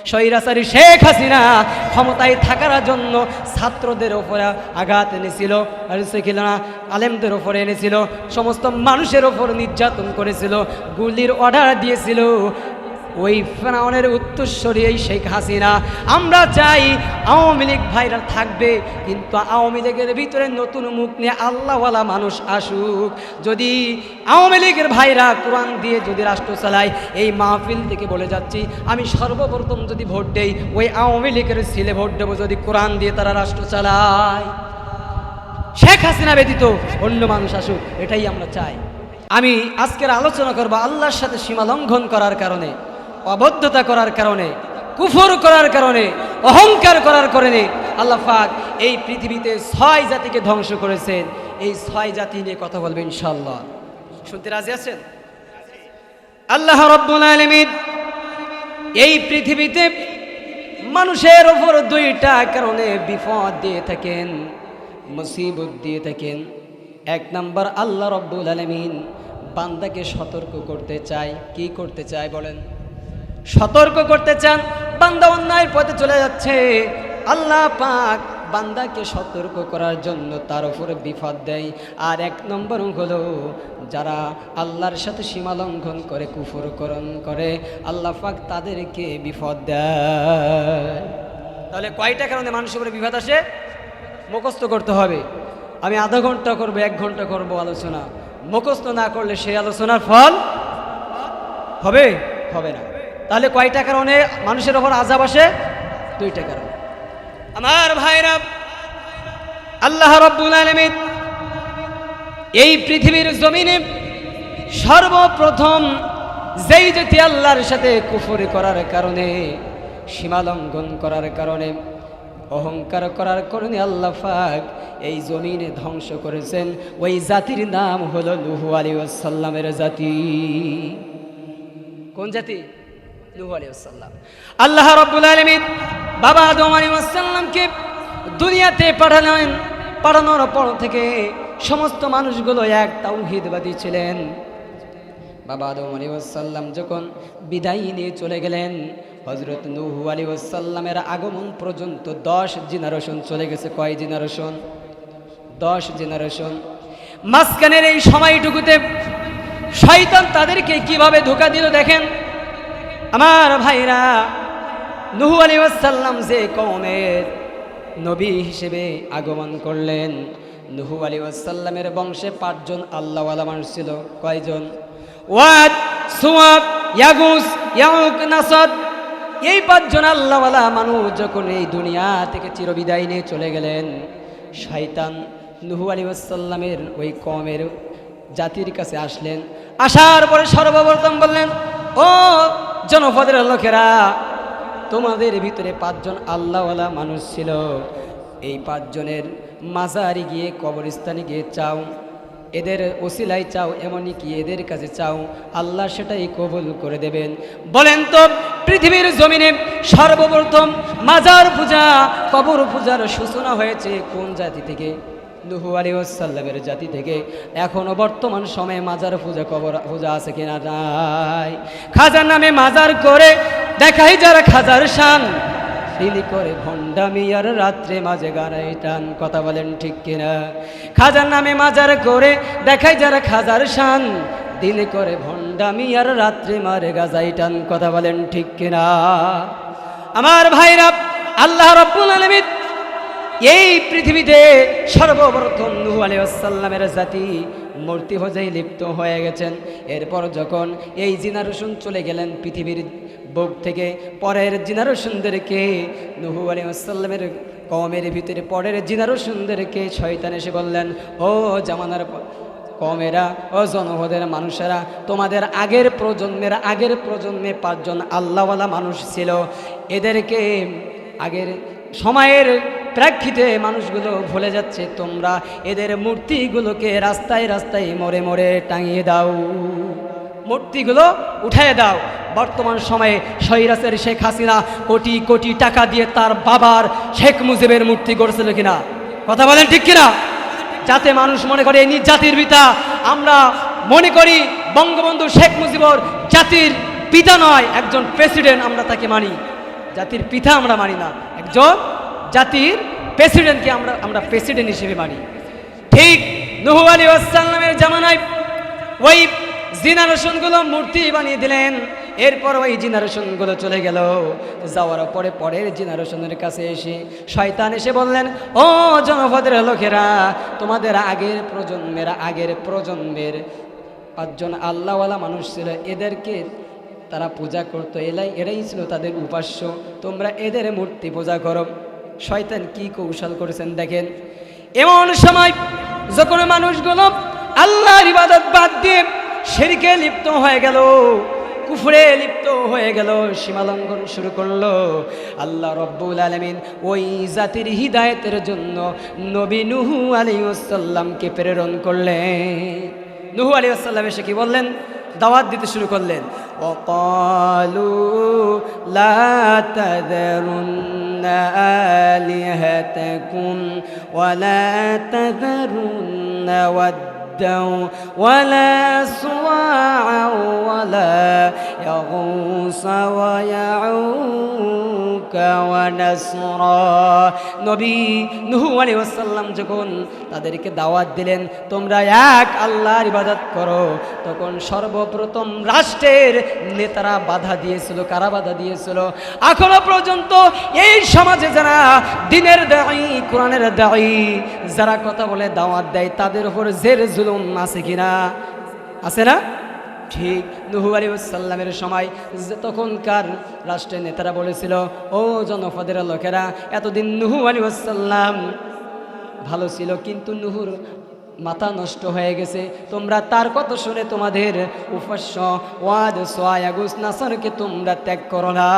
স্বৈরাচারী শেখ হাসিনা ক্ষমতায় থাকার জন্য ছাত্রদের ওপরে আঘাত এনেছিল, আলেমদের ওপরে এনেছিল, সমস্ত মানুষের ওপর নির্যাতন করেছিল, গুলির অর্ডার দিয়েছিল। ওই ফেরাউনের উত্তরসূরি এই শেখ হাসিনা। আমরা চাই আওয়ামী লীগ ভাইরা থাকবে, কিন্তু আওয়ামী লীগের ভিতরে নতুন মুখ নিয়ে আল্লাহওয়ালা মানুষ আসুক। যদি আওয়ামী লীগের ভাইরা কোরআন দিয়ে যদি রাষ্ট্র চালায়, এই মাহফিল থেকে বলে যাচ্ছি, আমি সর্বপ্রথম যদি ভোট দেই ওই আওয়ামী লীগের ছেলে ভোট দেবো, যদি কোরআন দিয়ে তারা রাষ্ট্র চালায়। শেখ হাসিনা ব্যতীত অন্য মানুষ আসুক, এটাই আমরা চাই। আমি আজকের আলোচনা করব আল্লাহর সাথে সীমা লঙ্ঘন করার কারণে, অবদ্ধতা করার কারণে, কুফর করার কারণে, অহংকার করার কারণে আল্লাহ পাক এই পৃথিবীতে 6 জাতিকে ধ্বংস করেছেন। এই 6 জাতি নিয়ে কথা বলবেন ইনশাআল্লাহ। শুনতে রাজি আছেন? আল্লাহ রাব্বুল আলামিন এই পৃথিবীতে মানুষের ওপর 2টা কারণে বিপদ দিয়ে থাকেন, মুসিবত দিয়ে থাকেন। 1 নাম্বার, আল্লাহ রাব্বুল আলামিন বান্দাকে সতর্ক করতে চায়। কি করতে চায় বলেন? সতর্ক করতে চান। বান্দা অন্যায়ের পথে চলে যাচ্ছে, আল্লাহ পাক বান্দাকে সতর্ক করার জন্য তার উপরে বিপদ দেয়। আর 1 নম্বর হলো যারা আল্লাহর সাথে সীমা লঙ্ঘন করে, কুফরকরণ করে, আল্লাহ পাক তাদেরকে বিপদ দেয়। তাহলে কয়টা কারণে মানুষের উপরে বিপদ আসে? মুখস্থ করতে হবে। আমি আধা ঘন্টা করবো, 1 ঘন্টা করব আলোচনা। মুখস্থ না করলে সেই আলোচনার ফল হবে হবে না। তাহলে কয়টা কারণে মানুষের ওপর আযাব আসে? 2টা কারণে। আমার ভাইরা, আল্লাহ রাব্বুল আলামিন এই পৃথিবীর জমিনে সর্বপ্রথম যেই জাতি আল্লাহর সাথে কুফর করার কারণে, সীমা লঙ্ঘন করার কারণে, অহংকার করার কারণে আল্লাহ পাক এই জমিনে ধ্বংস করেছেন, ওই জাতির নাম হলো নূহ আলাইহিস সালামের জাতি। কোন জাতি? নূহ আলাইহিস সালাম। আল্লাহ রাব্বুল আলামিন বাবা আদম আলাইহিস সালামকে দুনিয়াতে পাঠালেন। পাঠানোর পর থেকে সমস্ত মানুষগুলো এক তাওহীদবাদী ছিলেন। বাবা আদম আলাইহিস সালাম যখন বিদায় নিয়ে চলে গেলেন, হযরত নূহ আলাইহিস সালামের আগমন পর্যন্ত 10 জেনারেশন চলে গেছে। কয় জেনারেশন? 10 জেনারেশন। মাঝখানের এই সময়টুকুতে শয়তান তাদেরকে কিভাবে ধোঁকা দিল দেখেন। আমার ভাইরা, নূহ আলাইহিস সালাম যে কওমের নবী হিসেবে আগমন করলেন, নূহ আলাইহিস সালামের বংশে 5 জন আল্লাহওয়ালা মানুষ ছিল। কয়জন? ওয়াদ, সুওয়াব, ইয়াগুস, ইয়াউক, নাসাদ। এই 5 জন আল্লাহওয়ালা মানুষ যখন এই দুনিয়া থেকে চিরবিদায় নিয়ে চলে গেলেন, শয়তান নূহ আলাইহিস সালামের ওই কওমের জাতির কাছে আসলেন। আসার পরে সর্বপ্রথম বললেন, ও জনপদের লোকেরা, তোমাদের ভিতরে 5 জন আল্লাহওয়ালা মানুষ ছিল। এই 5 জনের মাজারে গিয়ে, কবরস্থানে গিয়ে চাও, এদের ওসিলায় চাও, এমনই কি এদের কাছে চাও, আল্লাহ সেটাই কবুল করে দেবেন। বলেন তো, পৃথিবীর জমিনে সর্বপ্রথম মাজার পূজা, কবর পূজার সূচনা হয়েছে কোন জাতি থেকে? নূহ আলাইহিস সালামের জাতি থেকে। এখনো বর্তমান সময়ে মাজার পূজা, কবর পূজা আছে কিনা? নাই। খাজার নামে মাজার করে দেখাই যারা খাজার শান, তিনি করে ভণ্ডামি আর রাত্রে মাঝে গানাই টান। কথা বলেন ঠিক কিনা? খাজার নামে মাজার করে দেখাই যারা খাজার শান, দিনে করে ভণ্ডামি আর রাত্রে মারে গাজাই টান। কথা বলেন ঠিক কিনা? আমার ভাইরা, আল্লাহ রাব্বুল আলামিন এই পৃথিবীতে সর্বপ্রথম নূহ আলাইহিস সালামের জাতি মূর্তি পূজায় লিপ্ত হয়ে গেছেন। এরপর যখন এই জেনারেশন চলে গেলেন পৃথিবীর বুক থেকে, পরের জেনারেশনদেরকে, নূহ আলাইহিস সালামের কওমের ভিতরে পরের জেনারেশনদেরকে শয়তান এসে বললেন, ও জামানার কওমেরা, ও জনপদের মানুষেরা, তোমাদের আগের প্রজন্মে 5 জন আল্লাহওয়ালা মানুষ ছিল। এদেরকে আগের সময়ের প্রেক্ষিতে মানুষগুলো ভুলে যাচ্ছে, তোমরা এদের মূর্তিগুলোকে রাস্তায় রাস্তায় মোড়ে মোড়ে টাঙিয়ে দাও, মূর্তিগুলো উঠিয়ে দাও। বর্তমান সময়ে স্বৈরাচারী শেখ হাসিনা কোটি কোটি টাকা দিয়ে তার বাবার শেখ মুজিবের মূর্তি গড়ছিল কিনা? কথা বলেন ঠিক কিনা? যাতে মানুষ মনে করে এই জাতির পিতা। আমরা মনে করি বঙ্গবন্ধু শেখ মুজিবর জাতির পিতা নয়, একজন প্রেসিডেন্ট, আমরা তাকে মানি। জাতির পিতা আমরা মানি না, একজন জাতির প্রেসিডেন্টকে আমরা প্রেসিডেন্ট হিসেবে মানি। ঠিক নূহ আলাইহিস সালামের জামানায় ওই জিনারেশনগুলো মূর্তি বানিয়ে দিলেন। এরপর ওই জেনারেশনগুলো চলে গেল। যাওয়ার পরে পরের জেনারেশনের কাছে এসে শয়তান এসে বললেন, ও জনপদের লোকেরা, তোমাদের আগের প্রজন্মের 5 জন আল্লাহওয়ালা মানুষ ছিল, এদেরকে তারা পূজা করতো, এরাই ছিল তাদের উপাস্য, তোমরা এদের মূর্তি পূজা করো। শয়তান কি কৌশল করেছেন দেখেন। এমন সময় যখন মানুষগুলো আল্লাহর ইবাদত বাদ দিয়ে শিরকে লিপ্ত হয়ে গেল, কুফরে লিপ্ত হয়ে গেল, সীমালঙ্ঘন শুরু করলো, আল্লাহ রব্বুল আলামিন ওই জাতির হিদায়াতের জন্য নবী নূহ আলাইহিস সালামকে প্রেরণ করলেন। নূহ আলাইহিস সালাম এসে কি বললেন? দাওয়াত দিতে শুরু করলেন। ওয়াকালু লা তাযারুন্না আলিহাতাকুম ওয়ালা তাযারুন্না ولا سواعا ولا يغوص ويعوق ونسرا। নবী নূহ আলাইহিস সালাম যখন তাদেরকে দাওয়াত দিলেন তোমরা এক আল্লাহর ইবাদত করো, তখন সর্বপ্রথম রাষ্ট্রের নেতারা বাধা দিয়েছিল। কারা বাধা দিয়েছিল? এখনো পর্যন্ত এই সমাজে যারা দ্বীনের দাঈ, কোরআনের দাঈ, যারা কথা বলে দাওয়াত দেয়, তাদের উপর জের জুলুম আছে কিনা? আছে না? ঠিক নূহ আলাইহিস সালামের সময় তখনকার রাষ্ট্রের নেতারা বলেছিল, ও জনপদের লোকেরা, এতদিন নূহ আলাইহিস সালাম ভালো ছিল, কিন্তু নূহুর মাথা নষ্ট হয়ে গেছে, তোমরা তার কথা শুনে তোমাদের উপাস্য ওয়াদ, সোয়া, ইয়াগুস, নাসরকে তোমরা ত্যাগ করো না।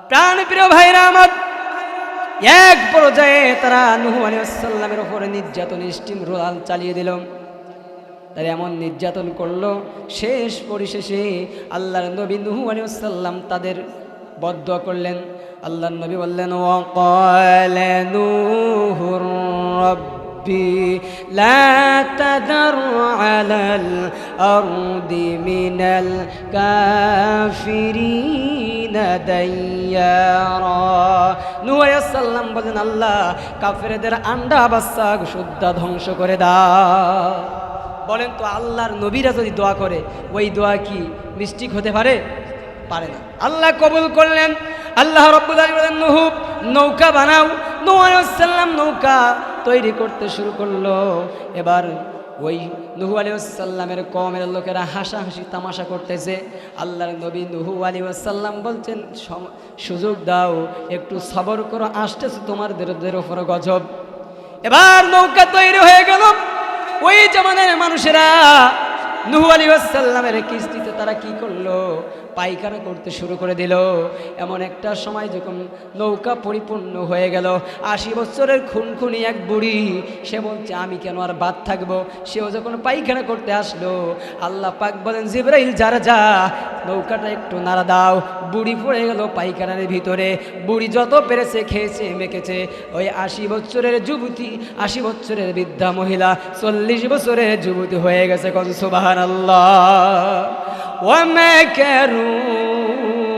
প্রাণ প্রিয় ভাইরা আমার, এক পর্যায়ে তারা নূহ আলাইহিস সালামের উপরে নির্যাতন স্টিমরোল চালিয়ে দিল। তারা এমন নির্যাতন করলো, শেষ পরিশেষে আল্লাহর নবী নূহ আলাইহিস সালাম তাদের বদদুয়া করলেন। আল্লাহর নবী বললেন, ওয়াকালা নূহুর রাব্বি লা তাযার আলাল আরদি মিনাল কাফিরিনা দাইয়ারা। নূহ আলাইহিস সালাম বলেন, আল্লাহ কাফেরদের আন্ডা বাচ্চা শুদ্ধা ধ্বংস করে দাও। বলেন তো, আল্লাহর নবীরা যদি দোয়া করে, ওই দোয়া কি মিস্টেক হতে পারে? পারে না। আল্লাহ কবুল করলেন। আল্লাহ রাব্বুল আলামিন বলেন, নূহ নৌকা বানাও। নূহ আলাইহিস সালাম নৌকা তৈরি করতে শুরু করলো। এবার ওই নূহ আলাইহিস সালামের কওমের লোকেরা হাসাহাসি তামাশা করতেছে। আল্লাহর নবী নূহ আলাইহিস সালাম বলছেন, সুযোগ দাও, একটু সবর করো, আসতেছে তোমাদের উপর গজব। এবার নৌকা তৈরি হয়ে গেল। ওই জামানার মানুষেরা নূহ আলাইহিস সালামের কিস্তিতে তারা কি করলো? পায়খানা করতে শুরু করে দিল। এমন একটা সময় যখন নৌকা পরিপূর্ণ হয়ে গেল, 80 বছরের খুনখুনি এক বুড়ি, সে বলছে আমি কেন আর বাদ থাকবো। সেও যখন পায়খানা করতে আসলো, আল্লাহ পাক বলেন, জিবরাইল যা নৌকাটা একটু নাড়া দাও। বুড়ি পড়ে গেল পায়খানার ভিতরে। বুড়ি যত পেরেছে খেয়েছে, মেখেছে। ওই 80 বছরের যুবতী, 80 বছরের বৃদ্ধা মহিলা 40 বছরের যুবতী হয়ে গেছে। কোন সুবহানাল্লাহ।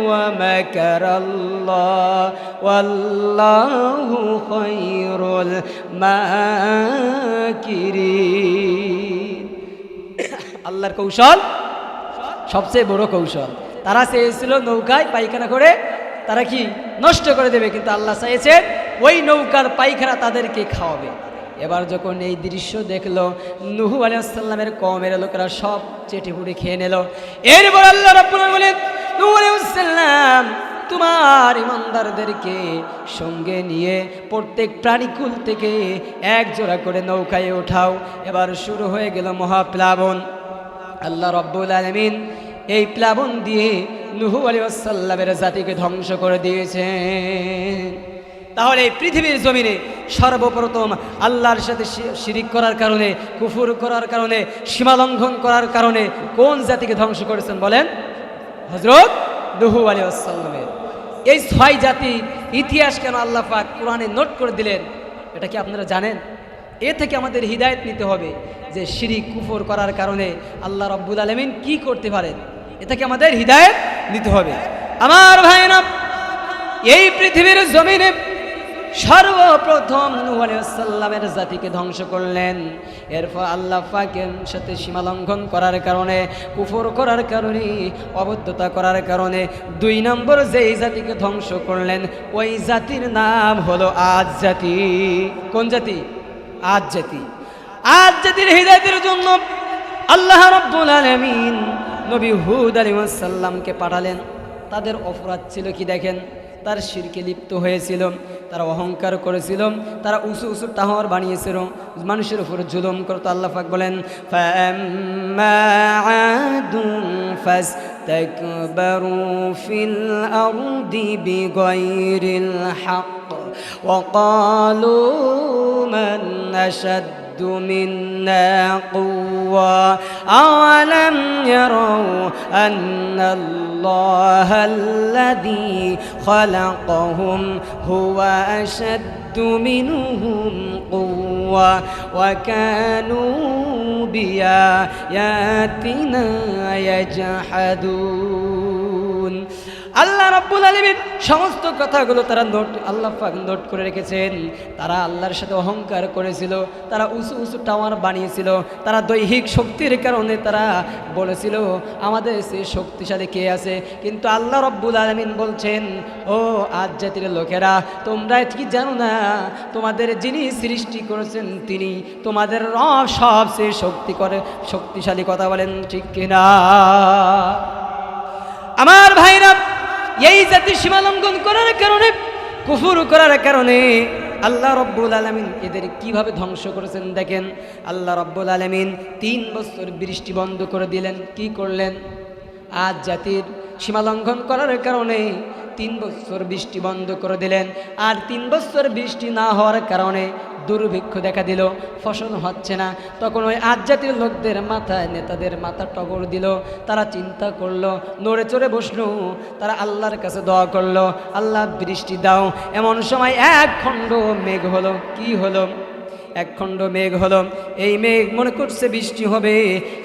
ومكر الله والله خير الماكرين। আল্লাহর কৌশল সবচেয়ে বড় কৌশল। তারা চেয়েছিল নৌকায় পায়খানা করে তারা কি নষ্ট করে দেবে, কিন্তু আল্লাহ চাইছে ওই নৌকার পায়খানা তাদেরকে খাওয়াবে। এবার যখন এই দৃশ্য দেখলো, নূহ আলাইহিস সালামের কওমের লোকেরা সব চেটেপুটে খেয়ে নিল। এরপর আল্লাহ রাব্বুল আলামিন বলেন, নূহ আলাইহিস সালাম তোমার ইমানদারদেরকে সঙ্গে নিয়ে প্রত্যেক প্রাণীকুল থেকে এক জোড়া করে নৌকায় ওঠাও। এবার শুরু হয়ে গেল মহাপ্লাবন। আল্লাহ রাব্বুল আলামিন এই প্লাবন দিয়ে নূহ আলাইহিস সালামের জাতিকে ধ্বংস করে দিয়েছেন। তাহলে এই পৃথিবীর জমিনে সর্বপ্রথম আল্লাহর সাথে শিরিক করার কারণে, কুফর করার কারণে, সীমালঙ্ঘন করার কারণে কোন জাতিকে ধ্বংস করেছেন বলেন? হযরত নূহ আলাইহিস সালামের। এই 6 জাতি ইতিহাস কেন আল্লাহ পাক কোরআনে নোট করে দিলেন, এটা কি আপনারা জানেন? এ থেকে আমাদের হিদায়াত নিতে হবে যে শিরিক কুফর করার কারণে আল্লাহ রাব্বুল আলামিন কি করতে পারেন, এ থেকে আমাদের হিদায়াত নিতে হবে। আমার ভাইরা, এই পৃথিবীর জমিনে সর্বপ্রথম নূহ আলাইহিস সালামের জাতিকে ধ্বংস করলেন। এরপর আল্লাহ পাকের সাথে সীমা লঙ্ঘন করার কারণে, কুফর করার কারণে, অবদ্ধতা করার কারণে 2 নম্বর যেই জাতিকে ধ্বংস করলেন ওই জাতির নাম হলো আদ জাতি। কোন জাতি? আদ জাতি। আদ জাতির হিদায়াতের জন্য আল্লাহ রাব্বুল আলামিন নবী হুদ আলাইহিস সালামকে পাঠালেন। তাদের অপরাধ ছিল কি দেখেন, তার শিরকে লিপ্ত হয়েছিল, তারা অহংকার করেছিল, তারা উঁচু উঁচু টাওয়ার বানিয়েছিল, মানুষের উপর জুলুম করতো। আল্লাহ পাক বলেন ফাম্মা আদুন ফাস্তাকবারু ফিল আরদি বিগাইরিল হক ওয়া ক্বালু মান আশাদ্দু মিন্না কুওয়া আওয়ালাম ইয়ারাউ আন্নাল্লাহা আল্লাযী খালাকাহুম হুয়া আশাদ্দু মিনহুম কুওয়া ওয়া কানু বিআয়াতিনা ইয়াজহাদুন। আল্লাহ রাব্বুল আলামিন সমস্ত কথাগুলো তারা আল্লাহ পাক নোট করে রেখেছেন। তারা আল্লাহর সাথে অহংকার করেছিল, তারা উঁচু উঁচু টাওয়ার বানিয়েছিল, তারা দৈহিক শক্তির কারণে তারা বলেছিল আমাদের সে শক্তিশালী কে আছে। কিন্তু আল্লাহ রাব্বুল আলামিন বলছেন, ও আদ জাতির লোকেরা, তোমরা কি জানো না তোমাদের যিনি সৃষ্টি করেছেন তিনি তোমাদের রব সবচেয়ে শক্তিশালী। কথা বলেন ঠিক কিনা? আমার ভাইরা, এই জাতি সীমা লঙ্ঘন করার কারণে, কুফর করার কারণে আল্লাহ রাব্বুল আলামিন এদের কিভাবে ধ্বংস করেছেন দেখেন। আল্লাহ রাব্বুল আলামিন 3 বছর বৃষ্টি বন্ধ করে দিলেন। কি করলেন? আজ জাতির সীমা লঙ্ঘন করার কারণে 3 বছর বৃষ্টি বন্ধ করে দিলেন। আর 3 বছর বৃষ্টি না হওয়ার কারণে দুর্ভিক্ষ দেখা দিল, ফসল হচ্ছে না। তখন ওই আদ জাতির লোকদের মাথায়, নেতাদের মাথা টগর দিল। তারা চিন্তা করলো, নড়ে চড়ে বসলো, তারা আল্লাহর কাছে দোয়া করলো, আল্লাহ বৃষ্টি দাও। এমন সময় এক খণ্ড মেঘ হলো। কি হলো? এক খণ্ড মেঘ হলো। এই মেঘ মনে করছে বৃষ্টি হবে,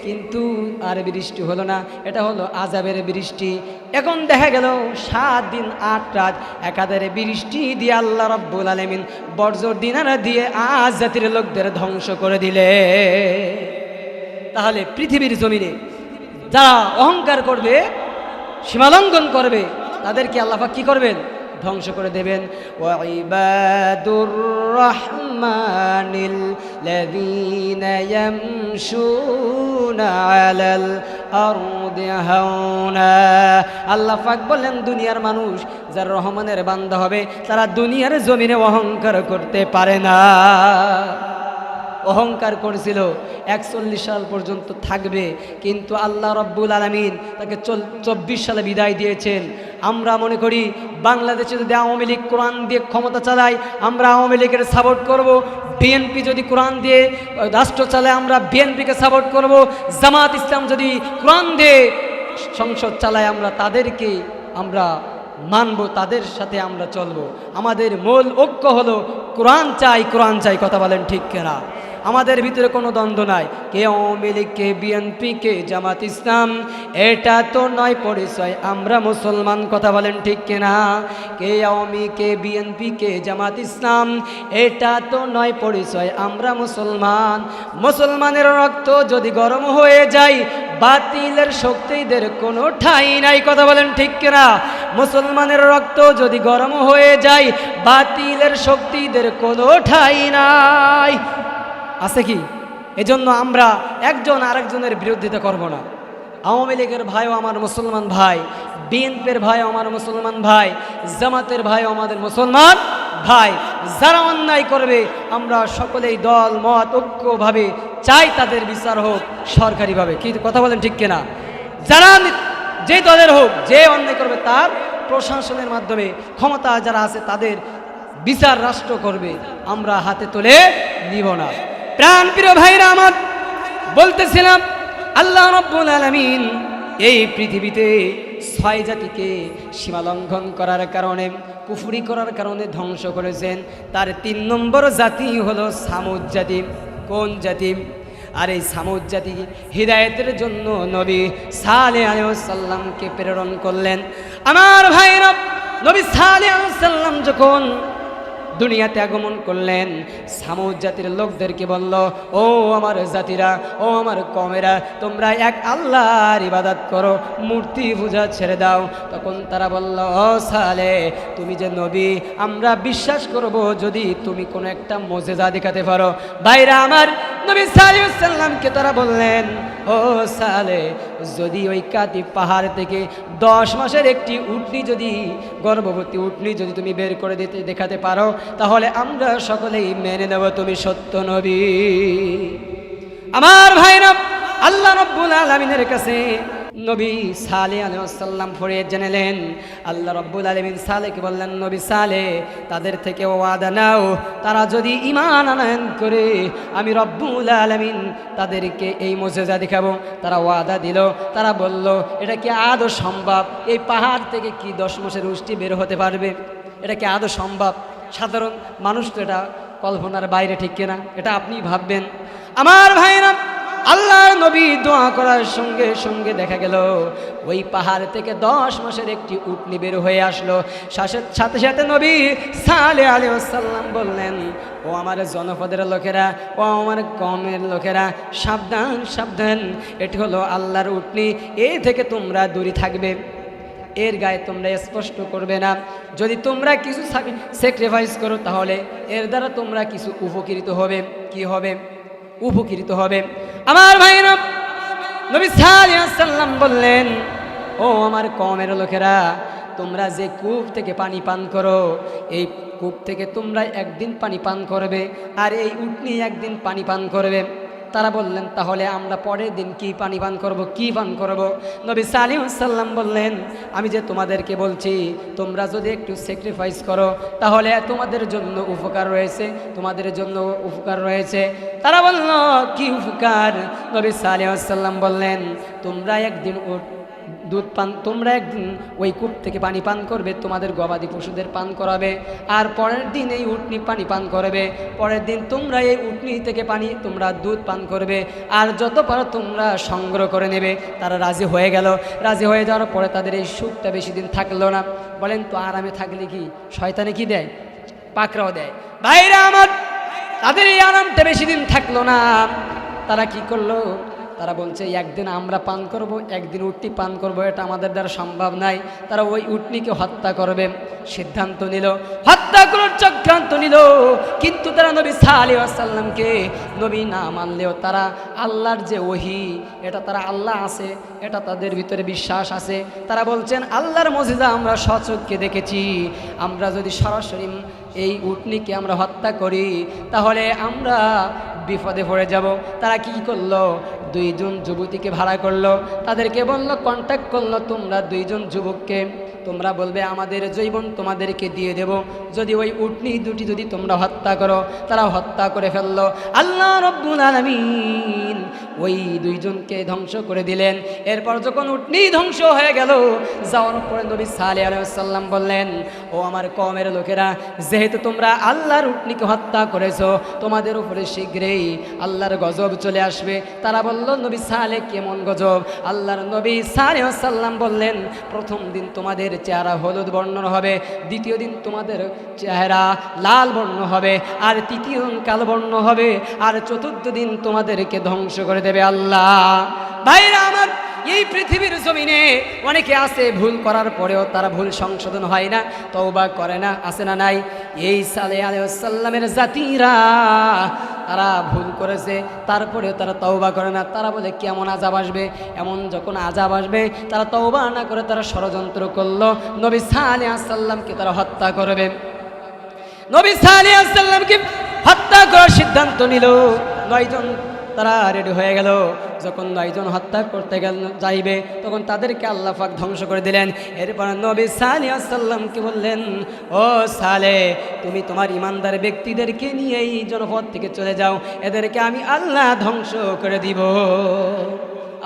কিন্তু আর বৃষ্টি হলো না। এটা হলো আযাবের বৃষ্টি। এখন দেখা গেল 7 দিন 8 রাত একাধারে বৃষ্টি দিয়ে আল্লাহ রাব্বুল আলামিন বর্জ্য দিনারা দিয়ে আজ জাতির লোকদের ধ্বংস করে দিলে। তাহলে পৃথিবীর জমিনে যারা অহংকার করবে, সীমালঙ্ঘন করবে, তাদেরকে আল্লাহ পাক কি করবেন? ধ্বংস করে দেবেন। ওয়া ইবাদুর রহমানিল লাযীনা ইয়ামশুনা আলাল আরদি হাওনা। আল্লাহ পাক বলেন, দুনিয়ার মানুষ যারা রহমানের বান্দা হবে তারা দুনিয়ার জমিনে অহংকার করতে পারে না। অহংকার করেছিল 41 সাল পর্যন্ত থাকবে, কিন্তু আল্লাহ রাব্বুল আলামিন তাকে 24 সালে বিদায় দিয়েছেন। আমরা মনে করি বাংলাদেশে যদি আওয়ামী লীগ কোরআন দিয়ে ক্ষমতা চালায় আমরা আওয়ামী লীগের সাপোর্ট করব, বিএনপি যদি কোরআন দিয়ে রাষ্ট্র চালায় আমরা বিএনপিকে সাপোর্ট করব, জামাত ইসলাম যদি কোরআন দিয়ে সংসদ চালায় আমরা তাদেরকে আমরা মানব, তাদের সাথে আমরা চলবো। আমাদের মূল ঐক্য হলো কোরআন চাই, কোরআন চাই। কথা বলেন ঠিক কিনা? আমাদের ভিতরে কোনো দ্বন্দ্ব নাই, কে আওয়ামী লীগ, কে বিএনপি, কে জামাত ইসলাম, এটা তো নয় পরিচয়, আমরা মুসলমান। কথা বলেন ঠিক কিনা? কে আওয়ামী, কে বিএনপি, কে জামাত ইসলাম, এটা তো নয় পরিচয়, আমরা মুসলমান। মুসলমানের রক্ত যদি গরম হয়ে যায় বাতিলের শক্তিদের কোনো ঠাঁই নাই। কথা বলেন ঠিক কিনা? মুসলমানের রক্ত যদি গরম হয়ে যায় বাতিলের শক্তিদের কোনো ঠাঁই নাই। আছে কি? এজন্য আমরা একজন আরেকজনের বিরোধিতা করব না। আওয়ামী লীগের ভাইও আমার মুসলমান ভাই, বিএনপির ভাইও আমার মুসলমান ভাই, জামাতের ভাইও আমাদের মুসলমান ভাই। যারা অন্যায় করবে আমরা সকলেই দল মত ঐক্যভাবে চাই তাদের বিচার হোক সরকারিভাবে। কি কথা বলেন ঠিক কিনা? যারা যে দলের হোক, যে অন্যায় করবে তার প্রশাসনের মাধ্যমে ক্ষমতা যারা আছে তাদের বিচার রাষ্ট্র করবে, আমরা হাতে তুলে নিব না। প্রাণ প্রিয় ভাইরা আমার, বলতেছিলাম আল্লাহ রাব্বুল আলামিন এই পৃথিবীতে 6 জাতিকে সীমা লঙ্ঘন করার কারণে, কুফরি করার কারণে ধ্বংস করেছেন। তার 3 নম্বর জাতি হলো সামুদ জাতি। কোন জাতি? আর এই সামুদ জাতি হিদায়াতের জন্য নবী সালেহ আলাইহিস সালামকে প্রেরণ করলেন। আমার ভাইরা, নবী সালেহ আলাইহিস সালাম যখন দুনিয়াতে আগমন করলেন, সামুদ জাতির লোকদেরকে বলল, ও আমার জাতিরা, ও আমার কমেরা, তোমরা এক আল্লাহর ইবাদত করো, মূর্তি পূজা ছেড়ে দাও। তখন তারা বলল, ও সালেহ, তুমি যে নবী, আমরা বিশ্বাস করব যদি তুমি কোনো একটা মুজিজা দেখাতে পারো। ভাইরা আমার, নবী সালেহ আলাইহিস সালামকে তারা বললেন, ও সালেহ, যদি ওই কাতি পাহাড় থেকে 10 মাসের একটি উটনি, যদি গর্ভবতী উটনি যদি তুমি বের করে দেখাতে পারো, তাহলে আমরা সকলেই মেনে নেব তুমি সত্য নবী। আমার ভাইরা, আল্লাহ রাব্বুল আলামিনের কাছে নবী সালেহ আলাইহিস সালাম ফরিয়াদ জানালেন। আল্লাহ রাব্বুল আলামিন সালেহকে বললেন, নবী সালেহ, তাদের থেকে ওয়াদা নাও, তারা যদি ঈমান আনয়ন করে আমি রব্বুল আলামিন তাদেরকে এই মুজিজা দেখাবো। তারা ওয়াদা দিল। তারা বলল, এটা কি আদৌ সম্ভব? এই পাহাড় থেকে কি 10 মাসের উষ্টি বের হতে পারবে? এটা কি আদৌ সম্ভব? সাধারণ মানুষ তো এটা কল্পনার বাইরে, ঠিক কিনা? এটা আপনি ভাববেন। আমার ভাইরা, আল্লাহর নবী দোয়া করার সঙ্গে সঙ্গে দেখা গেল ওই পাহাড় থেকে 10 মাসের একটি উটনি বের হয়ে আসলো। সাথে সাথে নবী সালেহ আলাইহিস সালাম বললেন, ও আমার জনপদের লোকেরা, ও আমার কওমের লোকেরা, সাবধান সাবধান, এটি হলো আল্লাহর উটনি, এ থেকে তোমরা দূরে থাকবে, এর গায়ে তোমরা স্পষ্ট করবে না। যদি তোমরা কিছু স্যাক্রিফাইস করো তাহলে এর দ্বারা তোমরা কিছু উপকৃত হবে। কি হবে? উপকৃত হবে। আমার ভাইরা, নবী সালেহ আলাইহিস সালাম বললেন, ও আমার কওমের লোকেরা, তোমরা যে কূপ থেকে পানি পান করো, এই কূপ থেকে তোমরা একদিন পানি পান করবে, আর এই উটনি একদিন পানি পান করবে। তারা বললেন, তাহলে আমরা পরের দিন কি পানি পান করব? কি পান করব? নবী সালেহ আলাইহিস সালাম বললেন, আমি যে তোমাদেরকে বলছি, তোমরা যদি একটু স্যাক্রিফাইস করো তাহলে তোমাদের জন্য উপকার রয়েছে, তোমাদের জন্য উপকার রয়েছে। তারা বলল, কি উপকার? নবী সালেহ আলাইহিস সালাম বললেন, তোমরা একদিন দুধ পান, তোমরা একদিন ওই কূপ থেকে পানি পান করবে, তোমাদের গবাদি পশুদের পান করাবে, আর পরের দিন এই উটনি পানি পান করবে। পরের দিন তোমরা এই উটনি থেকে পানি, তোমরা দুধ পান করবে, আর যত পারো তোমরা সংগ্রহ করে নেবে। তারা রাজি হয়ে গেল। রাজি হয়ে যাওয়ার পরে তাদের এই সুখটা বেশি দিন থাকলো না। বলেন তো, আরামে থাকলে কি শয়তানে কি দেয়? পাকড়াও দেয়। ভাইরা আমার, তাদের এই আরামটা বেশি দিন থাকলো না। তারা কি করলো? তারা বলছে, একদিন আমরা পান করব, একদিন উটনি পান করব, এটা আমাদের দ্বারা সম্ভব নাই। তারা ওই উটনিকে হত্যা করবে সিদ্ধান্ত নিল, হত্যা করার চক্রান্ত নিল। কিন্তু তারা নবী সালেহ আলাইহিস সালামকে নবী না মানলেও তারা আল্লাহর যে ওহী, এটা তারা আল্লাহ আছে, এটা তাদের ভিতরে বিশ্বাস আছে। তারা বলছেন, আল্লাহর মুজিজা আমরা স্বচক্ষে দেখেছি, আমরা যদি সরাসরি এই উটনিকে আমরা হত্যা করি তাহলে আমরা বিপদে পড়ে যাব। তারা কি করলো? 2 জন যুবতীকে ভাড়া করলো, তাদেরকে বললো, কন্ট্যাক্ট করলো, তোমরা 2 জন যুবককে তোমরা বলবে আমাদের জীবন তোমাদেরকে দিয়ে দেব যদি ওই উটনি দুটি যদি তোমরা হত্যা করো। তারা হত্যা করে ফেললো। আল্লাহ রাব্বুল আলামিন ওই 2 জনকে ধ্বংস করে দিলেন। এরপর যখন উটনি ধ্বংস হয়ে গেল, যাওয়ার পরে নবী সালেহ আলাইহিস সালাম বললেন, ও আমার কওমের লোকেরা, যেহেতু তোমরা আল্লাহর উটনিকে হত্যা করেছো, তোমাদের উপরে শীঘ্রই আল্লাহর গজব চলে আসবে। তারা বলল, নবী সালেহ কেমন গজব? আল্লাহর নবী সালেহ আলাইহিস সালাম বললেন, প্রথম দিন তোমাদের চেহারা হলুদ বর্ণের হবে, দ্বিতীয় দিন তোমাদের চেহারা লাল বর্ণ হবে, আর তৃতীয় দিন কালো বর্ণ হবে, আর চতুর্থ দিন তোমাদেরকে ধ্বংস করে দেবে আল্লাহ। ভাইরা আমার, এই পৃথিবীর জমিনে অনেকে আছে ভুল করার পরেও তারা ভুল সংশোধন হয় না, তওবা করে না, আছে না নাই? এই সালেহ আলাইহিস সালামের জাতিরা তারা ভুল করেছে, তারপরেও তারা তওবা করে না। তারা বলে কেমন আযাব আসবে, এমন যখন আযাব আসবে তারা তওবা না করে তারা ষড়যন্ত্র করলো, নবী সালেহ আলাইহিস সালামকে তারা হত্যা করবে। নবী সালেহ আলাইহিস সালামকে হত্যা করার সিদ্ধান্ত নিল। 9 জন তারা রেডি হয়ে গেল। যখন 9 জন হত্যা করতে যাইবে তখন তাদেরকে আল্লাহ পাক ধ্বংস করে দিলেন। এরপর নবী সালেহ আলাইহিস সালামকে বললেন, ও সালেহ, তুমি তোমার ইমানদার ব্যক্তিদেরকে নিয়ে এই জনপদ থেকে চলে যাও, এদেরকে আমি আল্লাহ ধ্বংস করে দিব।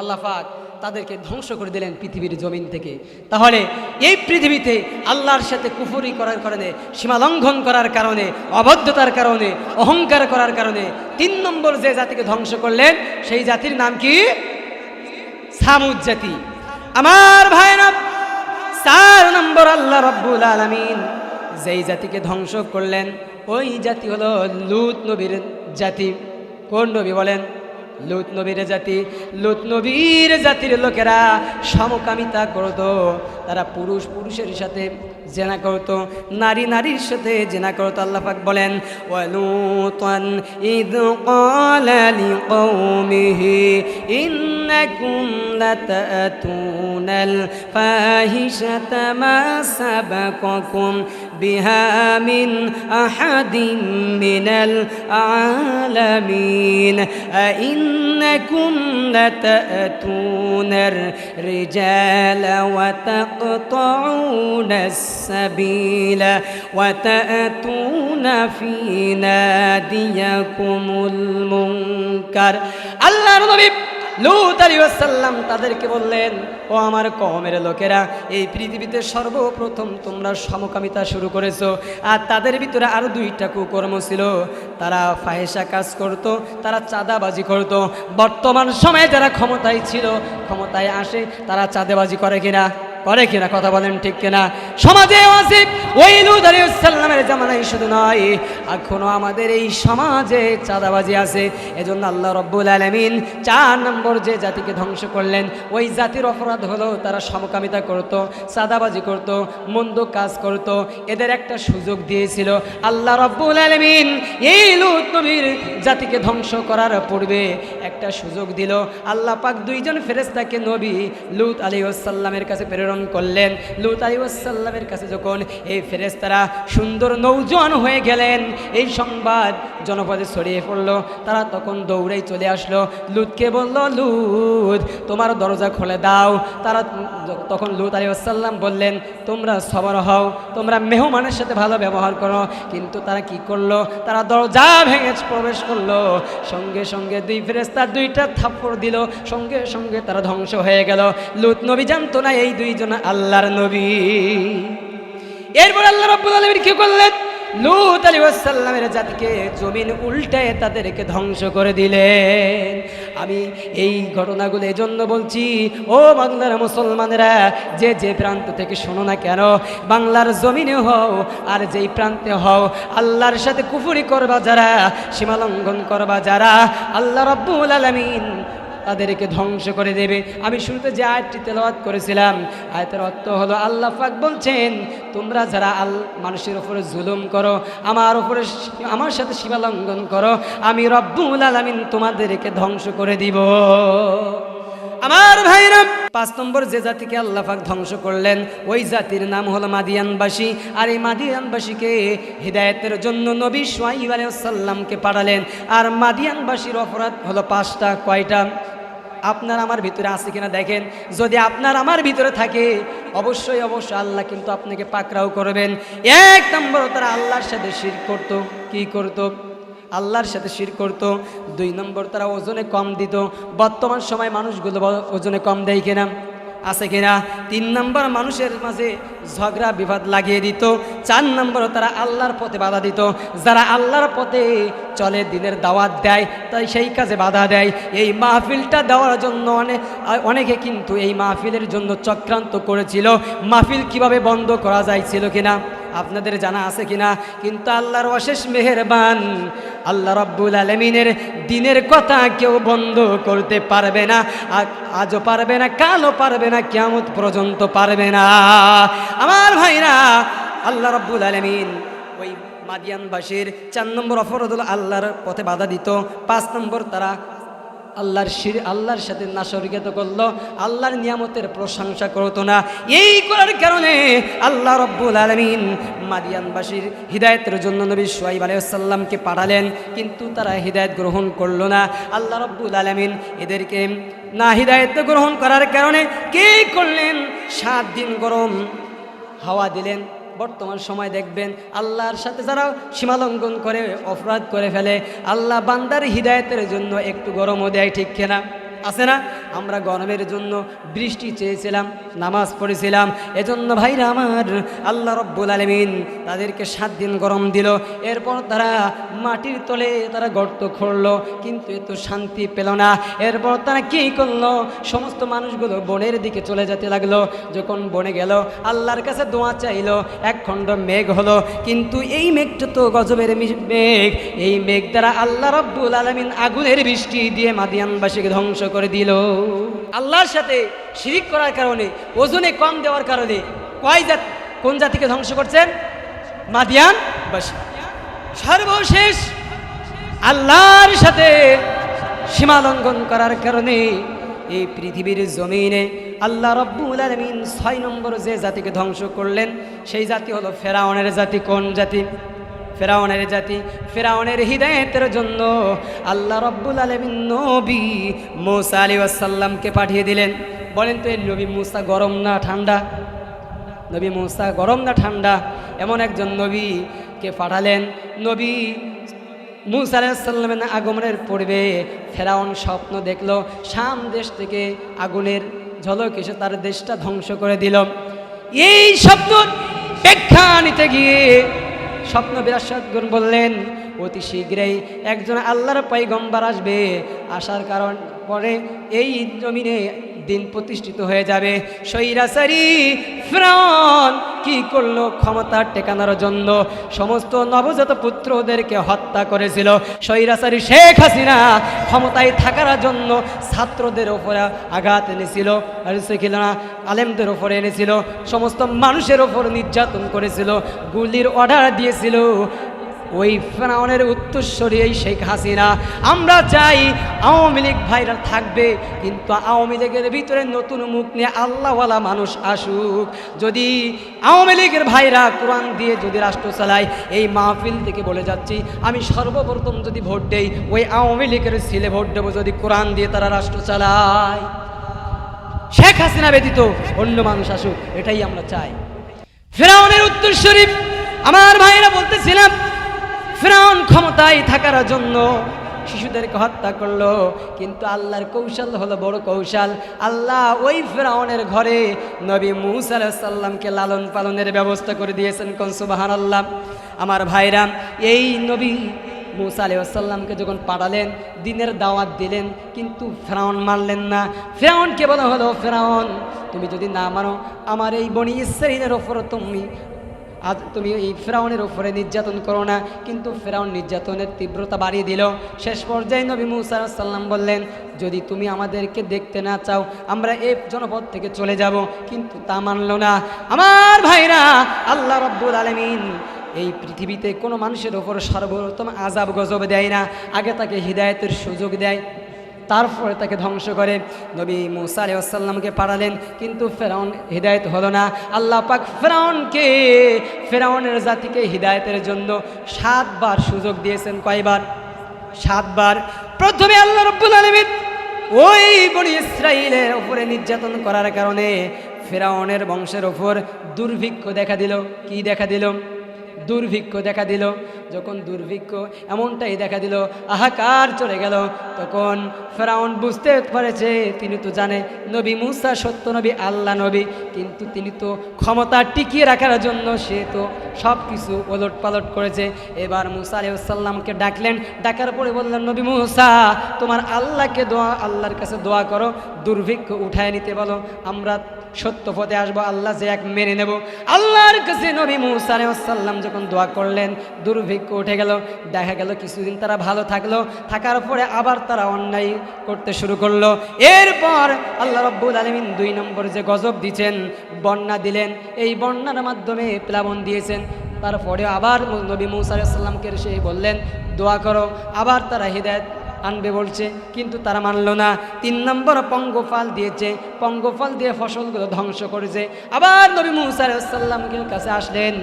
আল্লাহ পাক তাদেরকে ধ্বংস করে দিলেন পৃথিবীর জমিন থেকে। তাহলে এই পৃথিবীতে আল্লাহর সাথে কুফরি করার কারণে, সীমা লঙ্ঘন করার কারণে, অবদ্ধতার কারণে, অহংকার করার কারণে 3 নম্বর যে জাতিকে ধ্বংস করলেন সেই জাতির নাম কি? সামুদ জাতি। আমার ভাইরা, 4 নম্বর আল্লাহ রাব্বুল আলামিন যেই জাতিকে ধ্বংস করলেন ওই জাতি হলো লূত নবীর জাতি। কোন নবী বলেন? লূত নবীর জাতি। লূত নবীর জাতির লোকেরা সমকামিতা করত, তারা পুরুষ পুরুষের সাথে জেনা করত, নারী নারীর সাথে জেনা করত। আল্লাহ পাক বলেন ওয়ালুতান ইয ক্বালা লিকওমিহি ইন্নাকুম লাতাতুনাল ফাহিশাতা মা সাবাকাকুম বিহা মিন আহাদিন মিনাল আলামিন আইন্নাকুম লাতাতুনার রিজালা ওয়া তাকতাউনাস السبيل وتأتون في ناديكم المنكر আল্লাহর নবী লূত আলাইহিস সালাম তাদেরকে বললেন, ও আমার কওমের লোকেরা, এই পৃথিবীতে সর্বপ্রথম তোমরা সমকামিতা শুরু করেছো। আর তাদের ভিতরে আরো 2টা কুকর্ম ছিল, তারা ফাহিশা কাজ করত, তারা চাঁদাবাজি করত। বর্তমান সময়ে যারা ক্ষমতায় ছিল, ক্ষমতায় আসে, তারা চাঁদাবাজি করে কিনা? করে কিনা? কথা বলেন ঠিক কিনা? সমাজে আছে ওই লূত আলাইহিস সালামের জামানায় শুধু নয়, এখনো আমাদের এই সমাজে চাঁদাবাজি আছে। এজন্য আল্লাহ রাব্বুল আলামিন 4 নম্বর যে জাতিকে ধ্বংস করলেন, ওই জাতির অপরাধ হলো তারা সমকামিতা করত, চাঁদাবাজি করত, মন্দ কাজ করত। এদের একটা সুযোগ দিয়েছিল আল্লাহ রাব্বুল আলামিন। এই লূত নবীর জাতিকে ধ্বংস করার পূর্বে একটা সুযোগ দিল। আল্লাহ পাক 2জন ফেরেশতাকে নবী লূত আলাইহিস সালামের কাছে প্রেরণ করলেন। লূত আলাইহিস সালামের কাছে যখন এই ফেরেশতারা সুন্দর নৌজওয়ান হয়ে গেলেন, এই সংবাদ জনপদে ছড়িয়ে পড়ল। তারা তখন দৌড়েই চলে আসলো, লূতকে বলল, লূত তোমার দরজা খুলে দাও। তারা তখন লূত আলাইহিস সালাম বললেন, তোমরা সবর হও, তোমরা মেহমানের সাথে ভালো ব্যবহার করো। কিন্তু তারা কি করলো? তারা দরজা ভেঙে প্রবেশ করলো। সঙ্গে সঙ্গে 2 ফেরেশতা 2টা থাপ্পড় দিল, সঙ্গে সঙ্গে তারা ধ্বংস হয়ে গেল। লূত নবী জানতো না এই 2জন আল্লাহর নবী। এরপর আল্লাহ রাব্বুল আলামিন কি করলেন? লূত আলাইহিস সালামের জাতিকে জমিন উল্টায় তাদেরকে ধ্বংস করে দিলেন। আমি এই ঘটনাগুলো এজন্য বলছি, ও বাংলার মুসলমানেরা, যে যে প্রান্ত থেকে শোনো না কেন, বাংলার জমিনে হও আর যেই প্রান্তে হও, আল্লাহর সাথে কুফরি করবা যারা, সীমালঙ্ঘন করবা যারা, আল্লাহ রাব্বুল আলামিন তাদেরকে ধ্বংস করে দেবে। আমি শুরুতে যে আয়াতটি তেলাওয়াত করেছিলাম, আয়াতের অর্থ হলো আল্লাহ পাক বলছেন, তোমরা যারা মানুষের উপরে জুলুম করো, আমার সাথে সীমা লঙ্ঘন করো, আমি রব্বুল আলামিন তোমাদেরকে ধ্বংস করে দিব। আমার ভাইরা, 5 নম্বর যে জাতিকে আল্লাহ পাক ধ্বংস করলেন, ওই জাতির নাম হলো মাদিয়ানবাসী। আর এই মাদিয়ানবাসীকে হিদায়াতের জন্য নবী শুআয়ব আলাইহিস সালামকে পাঠালেন। আর মাদিয়ানবাসীর অপরাধ হলো 5টা। কয়টা? আপনার আমার ভিতরে আছে কিনা দেখেন। যদি আপনার আমার ভিতরে থাকে, অবশ্যই অবশ্যই আল্লাহ কিন্তু আপনাকে পাকড়াও করবেন। 1 নম্বর, তারা আল্লাহর সাথে শিরক করত। কি করত? আল্লাহর সাথে শিরক করত। 2 নম্বর, তারা ওজনে কম দিত। বর্তমান সময় মানুষগুলো ওজনে কম দেয় কিনা? আছে কিনা? 3 নম্বর, মানুষের মাঝে ঝগড়া বিবাদ লাগিয়ে দিত। 4 নম্বর, তারা আল্লাহর পথে বাধা দিত। যারা আল্লাহর পথে চলে, দিনের দাওয়াত দেয়, তাই সেই কাজে বাধা দেয়। এই মাহফিলটা দেওয়ার জন্য অনেকে কিন্তু এই মাহফিলের জন্য চক্রান্ত করেছিল। মাহফিল কিভাবে বন্ধ করা যাইছিল কিনা আপনাদের জানা আছে কিনা? কিন্তু আল্লাহর অশেষ মেহেরবান, আল্লাহ রাব্বুল আলামিনের দিনের কথা কেউ বন্ধ করতে পারবে না। আজও পারবে না, কালও পারবে না, কিয়ামত পর্যন্ত পারবে না। আমার ভাইরা, আল্লাহ রাব্বুল আলামিন ওই মাদিয়ানবাসীর 4 নম্বর অপরাধ হলো আল্লাহর পথে বাধা দিত। 5 নম্বর, তারা আল্লাহর সাথে নাশরিকতা করলো, আল্লাহর নিয়ামতের প্রশংসা করতো না। এই করার কারণে আল্লাহ রাব্বুল আলামিন মাদিয়ানবাসীর হিদায়াতের জন্য নবী শুআয়ব আলাইহিস সালামকে পাঠালেন, কিন্তু তারা হিদায়াত গ্রহণ করলো না। আল্লাহ রাব্বুল আলামিন এদেরকে না হিদায়াত গ্রহণ করার কারণে কি করলেন? 7 দিন গরম হাওয়া দিলেন। বর্তমান সময় দেখবেন আল্লাহর সাথে যারা সীমালঙ্ঘন করে, অপরাধ করে ফেলে, আল্লাহ বান্দার হিদায়াতের জন্য একটু গরমও দেয়, ঠিক কিনা? আছে না? আমরা গরমের জন্য বৃষ্টি চেয়েছিলাম, নামাজ পড়েছিলাম। এজন্য ভাইরা আমার, আল্লাহ রব্বুল আলামিন তাদেরকে 7 দিন গরম দিল। এরপর তারা মাটির তলে তারা গর্ত খুঁড়লো, কিন্তু এত শান্তি পেল না। এরপর তারা কী করলো, সমস্ত মানুষগুলো বনের দিকে চলে যেতে লাগলো। যখন বনে গেল, আল্লাহর কাছে দোয়া চাইলো, এক খণ্ড মেঘ হলো। কিন্তু এই মেঘটা তো গজবের মেঘ। এই মেঘ দ্বারা আল্লাহ রব্বুল আলামিন আগুনের বৃষ্টি দিয়ে মাদিয়ানবাসীকে ধ্বংস করে দিল। আল্লাহর সাথে শিরিক করার কারণে, ওজনে কম দেওয়ার কারণে কোন জাতিকে ধ্বংস করছেন? মাদিয়ানবাসী। সর্বশেষ আল্লাহর সাথে সীমা লঙ্ঘন করার কারণে এই পৃথিবীর জমিনে আল্লাহ রব্বুল আলামিন 6 নম্বর যে জাতিকে ধ্বংস করলেন, সেই জাতি হলো ফেরাউনের জাতি। কোন জাতি? ফেরাউনের জাতি। ফেরাউনের হিদায়াতের জন্য আল্লাহ রব্বুল আলামিন নবী মূসা আলাইহিস সালামকে পাঠিয়ে দিলেন। বলেন তো, এই নবী মূসা গরম না ঠান্ডা? নবী মূসা গরম না ঠান্ডা? এমন একজন নবীকে পাঠালেন। নবী মূসা আলাইহিস সালামের আগমনের পূর্বে ফেরাউন স্বপ্ন দেখলো, শাম দেশ থেকে আগুনের ঝলক এসে তার দেশটা ধ্বংস করে দিল। এই স্বপ্ন ব্যাখ্যা নিতে গিয়ে স্বপ্ন বিরাসতগণ বললেন, অতি শীঘ্রই একজন আল্লাহর পয়গম্বর আসবে, আসার কারণ পরে এই জমিনে দিন প্রতিষ্ঠিত হয়ে যাবে। স্বৈরাচারী ফিরআউন কি করলো, ক্ষমতা টেকানোর জন্য সমস্ত নবজাত পুত্রদেরকে হত্যা করেছিল। স্বৈরাচারী শেখ হাসিনা ক্ষমতায় থাকার জন্য ছাত্রদের ওপরে আঘাত এনেছিল, আর সেখানে আলেমদের ওপরে এনেছিল, সমস্ত মানুষের ওপর নির্যাতন করেছিল, গুলির অর্ডার দিয়েছিল। ওই ফিরআউনের উত্তরসূরি এই শেখ হাসিনা। আমরা চাই আওয়ামী লীগ ভাইরা থাকবে, কিন্তু আওয়ামী লীগের ভিতরে নতুন মুখ নিয়ে আল্লাহওয়ালা মানুষ আসুক। যদি আওয়ামী লীগের ভাইরা কোরআন দিয়ে যদি রাষ্ট্র চালায়, এই মাহফিল থেকে বলে যাচ্ছি, আমি সর্বপ্রথম যদি ভোট দেই, ওই আওয়ামী লীগের ছেলে ভোট দেবো, যদি কোরআন দিয়ে তারা রাষ্ট্র চালায়। শেখ হাসিনা ব্যতীত অন্য মানুষ আসুক, এটাই আমরা চাই। ফিরআউনের উত্তরসূরি আমার ভাইরা বলতেছিলাম, ফিরআউন ক্ষমতায় থাকার জন্য শিশুদেরকে হত্যা করলো, কিন্তু আল্লাহর কৌশল হলো বড় কৌশল। আল্লাহ ওই ফিরআউনের ঘরে নবী মূসা আলাইহিস সালামকে লালন পালনের ব্যবস্থা করে দিয়েছেন। কোন সুবহানাল্লাহ। আমার ভাইরা, এই নবী মূসা আলাইহিস সালামকে যখন পাঠালেন, দিনের দাওয়াত দিলেন, কিন্তু ফিরআউন মানলেন না। ফিরআউনকে বলা হলো, ফিরআউন তুমি যদি না মানো, আমার এই বনি ইসরাঈলের ওপর তুমি এই ফিরআউনের উপরে নির্যাতন করো না। কিন্তু ফিরআউন নির্যাতনের তীব্রতা বাড়িয়ে দিল। শেষ পর্যায়ে নবী মূসা আলাইহিস সালাম বললেন, যদি তুমি আমাদেরকে দেখতে না চাও, আমরা এই জনপদ থেকে চলে যাব। কিন্তু তা মানল না। আমার ভাইরা, আল্লাহ রাব্বুল আলামিন এই পৃথিবীতে কোনো মানুষের ওপর সর্বপ্রথম আযাব গজব দেয় না, আগে তাকে হিদায়াতের সুযোগ দেয়, তারপরে তাকে ধ্বংস করে। নবী মূসা আলাইহিস সালামকে পাঠালেন, কিন্তু ফিরআউন হিদায়াত হলো না। আল্লাহ পাক ফিরআউনের জাতিকে হিদায়াতের জন্য 7 বার সুযোগ দিয়েছেন। কয়বার? 7 বার। প্রথমে আল্লাহ রাব্বুল আলামিন ওই বনি ইসরাঈলের উপরে নির্যাতন করার কারণে ফিরআউনের বংশের উপর দুর্ভিক্ষ দেখা দিল। কি দেখা দিল? দুর্ভিক্ষ দেখা দিল। যখন দুর্ভিক্ষ এমনটাই দেখা দিল, হাহাকার চলে গেল, তখন ফিরআউন বুঝতে পেরেছে, তিনি তো জানে নবী মূসা সত্য নবী, আল্লাহ নবী, কিন্তু তিনি তো ক্ষমতা টিকিয়ে রাখার জন্য সে তো সব কিছু ওলট পালট করেছে। এবার মূসা আলাইহিস সালামকে ডাকলেন, ডাকার পরে বললেন, নবী মূসা তোমার আল্লাহর কাছে দোয়া করো, দুর্ভিক্ষ উঠায় নিতে বলো, আমরা সত্য পথে আসবো, আল্লাহ যে এক মেনে নেব। আল্লাহর কাছে নবী মূসা আলাইহিস সালাম যখন দোয়া করলেন, দুর্ভিক্ষ উঠে গেল। দেখা গেল কিছুদিন তারা ভালো থাকলো, থাকার পরে আবার তারা অন্যায় করতে শুরু করলো। এরপর আল্লাহ রাব্বুল আলামিন 2 নম্বর যে গজব দিয়েছেন, বন্যা দিলেন। এই বন্যার মাধ্যমে প্লাবন দিয়েছেন। তারপরে আবার নবী মূসা আলাইহিস সালামকে সে বললেন, দোয়া করো, আবার তারা হিদায়াত আনবে বলছে, কিন্তু তারা মানল না। 3 নম্বর পঙ্গপাল দিয়েছে, পঙ্গপাল দিয়ে ফসলগুলো ধ্বংস করেছে। আবার নবী মূসা আলাইহিস সালামের কাছে আসলেন,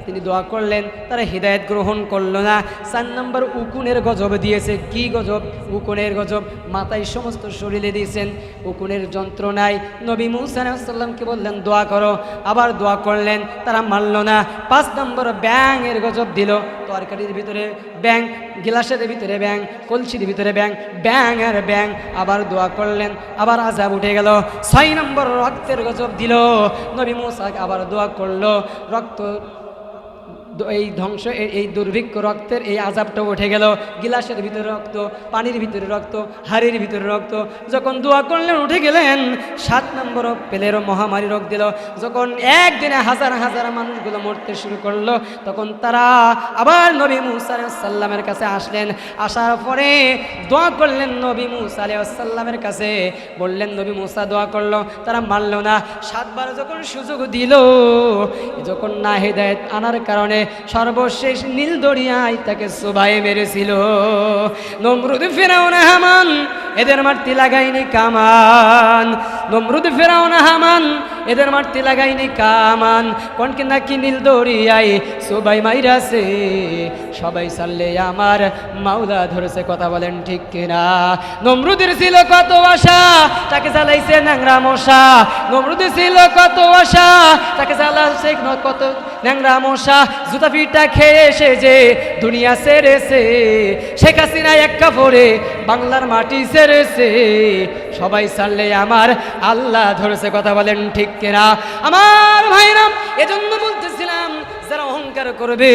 তিনি দোয়া করলেন, তারা হিদায়াত গ্রহণ করলো না। 4 নম্বর উকুনের গজব দিয়েছে। কি গজব? উকুনের গজব। মাথায় সমস্ত শরীরে দিয়েছেন উকুনের যন্ত্রণায়। নবী মুসা আলাইহিস সালামকে বললেন দোয়া করো, আবার দোয়া করলেন, তারা মানল না। 5 নম্বর ব্যাঙের গজব দিল। তরকারির ভিতরে ব্যাঙ, গিলাসের ভিতরে ব্যাঙ, কলসির ভিতরে ব্যাঙ, ব্যাঙ আর ব্যাঙ। আবার দোয়া করলেন, আবার আযাব উঠে গেল। 6 নম্বর রক্তের গজব দিল। নবী মুসা আবার দোয়া করলো, রক্ত এই ধ্বংস, এই দুর্ভিক্ষ, রক্তের এই আযাবটা উঠে গেল। গিলাসের ভিতরে রক্ত, পানির ভিতরে রক্ত, হাড়ির ভিতরে রক্ত। যখন দোয়া করলেন উঠে গেলেন। 7 নম্বর পেলের মহামারী রোগ দিল। যখন একদিনে হাজার হাজার মানুষগুলো মরতে শুরু করলো, তখন তারা আবার নবী মুসা আলাইহিস সালামের কাছে আসলেন। আসার পরে দোয়া করলেন নবী মুসা আলাইহিস সালামের কাছে, বললেন নবী মুসা দোয়া করলো, তারা মানল না। 7 বার যখন সুযোগ দিল, যখন না হেদায়েত আনার কারণে সর্বশেষ নীল দরিয়ায় তাকে সুবাই মেরেছিল। নমরুদ, ফিরাউন, হামান এদের মারতে লাগাইনি কামান। নমরুদ, ফিরাউন, হামান এদের মারতে লাগাইনি কামান। কোনকে নাকি নীল দরিয়ায় সুবাই মাইরাছে। সবাই সাল্লে আমার মাওলা ধরেছে। কথা বলেন ঠিক কিনা? নমরুদের ছিল কত আশা, তাকে জ্বালাইছে ন্যাংরা মশা। নমরুদের ছিল কত আশা, তাকে জ্বালাইছে কত ন্যাংরা মশা। জুতা পিটা খেয়ে এসে যে দুনিয়া ছেড়েছে, শেখ হাসিনা এক কাপড়ে বাংলার মাটি ছেড়েছে। সবাই সাল্লে আমার আল্লাহ ধরেছে। কথা বলেন ঠিক কিনা? আমার ভাইরাম, এজন্য বলতেছিলাম, যারা অহংকার করবে,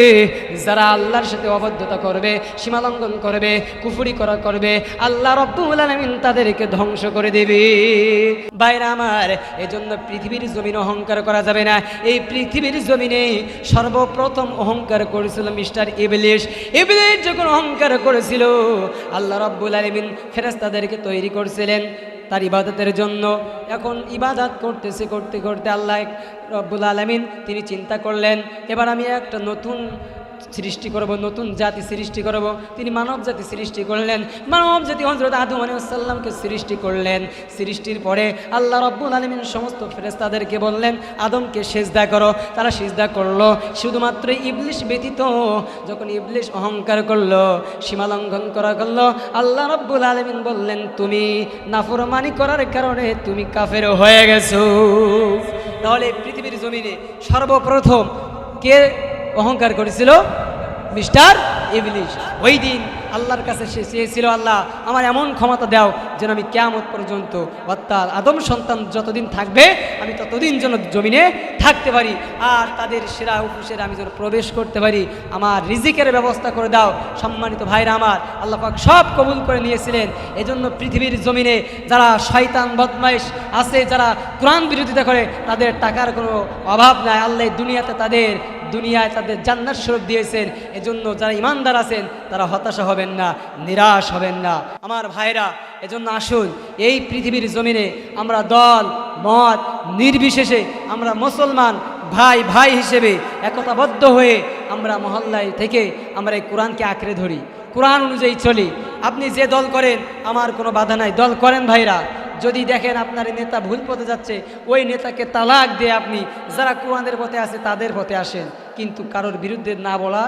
যারা আল্লাহর সাথে অবদ্ধতা করবে, সীমা লঙ্ঘন করবে, কুফরি করবে, আল্লাহ রাব্বুল আলামিন তাদেরকে ধ্বংস করে দেবে। ভাইরা আমার, এজন্য পৃথিবীর জমিনে অহংকার করা যাবে না। এই পৃথিবীর জমিনে সর্বপ্রথম অহংকার করেছিল মিস্টার ইবলিস। ইবলিস যখন অহংকার করেছিল, আল্লাহ রাব্বুল আলামিন ফেরেশতাদেরকে তৈরি করছিলেন তার ইবাদতের জন্য। এখন ইবাদত করতে করতে আল্লাহ রব্বুল আলামিন তিনি চিন্তা করলেন, এবার আমি একটা নতুন সৃষ্টি করব, নতুন জাতি সৃষ্টি করব। তিনি মানব জাতি সৃষ্টি করলেন। মানব জাতি হযরত আদম আলাইহিস সালামকে সৃষ্টি করলেন। সৃষ্টির পরে আল্লাহ রাব্বুল আলামিন সমস্ত ফেরেশতাদেরকে বললেন আদমকে সিজদা করো। তারা সিজদা করলো, শুধুমাত্র ইবলিস ব্যতীত। যখন ইবলিস অহংকার করলো, সীমা লঙ্ঘন করলো, আল্লাহ রাব্বুল আলামিন বললেন তুমি নাফরমানি করার কারণে তুমি কাফের হয়ে গেছো। তাহলে পৃথিবীর জমিনে সর্বপ্রথম কে অহংকার করেছিল? মিস্টার ইবলিস। ওই দিন আল্লাহর কাছে সে চেয়েছিল, আল্লাহ আমার এমন ক্ষমতা দাও যেন আমি কিয়ামত পর্যন্ত, অর্থাৎ আদম সন্তান যতদিন থাকবে আমি ততদিন যেন জমিনে থাকতে পারি, আর তাদের সেরা উপসেরা আমি যেন প্রবেশ করতে পারি। আমার রিজিকের ব্যবস্থা করে দাও। সম্মানিত ভাইরা আমার, আল্লাহ পাক সব কবুল করে নিয়েছিলেন। এজন্য পৃথিবীর জমিনে যারা শয়তান বদমাইশ আছে, যারা কোরআন বিরোধিতা করে, তাদের টাকার কোনো অভাব নাই। আল্লাহ দুনিয়ায় তাদের জান্নাত স্বরূপ দিয়েছেন। এজন্য যারা ইমানদার আছেন তারা হতাশা হবেন না, নিরাশ হবেন না। আমার ভাইরা, এজন্য আসুন এই পৃথিবীর জমিনে আমরা দল মত নির্বিশেষে আমরা মুসলমান ভাই ভাই হিসেবে একতাবদ্ধ হয়ে আমরা মহল্লায় থেকে আমরা এই কোরআনকে আঁকড়ে ধরি, কোরআন অনুযায়ী চলি। আপনি যে দল করেন আমার কোনো বাধা নাই, দল করেন ভাইরা। যদি দেখেন আপনার নেতা ভুল পথে যাচ্ছে, ওই নেতাকে তালাক দিয়ে আপনি যারা কোরআনের পথে আছে তাদের পথে আসেন, কিন্তু কারোর বিরুদ্ধে না বলা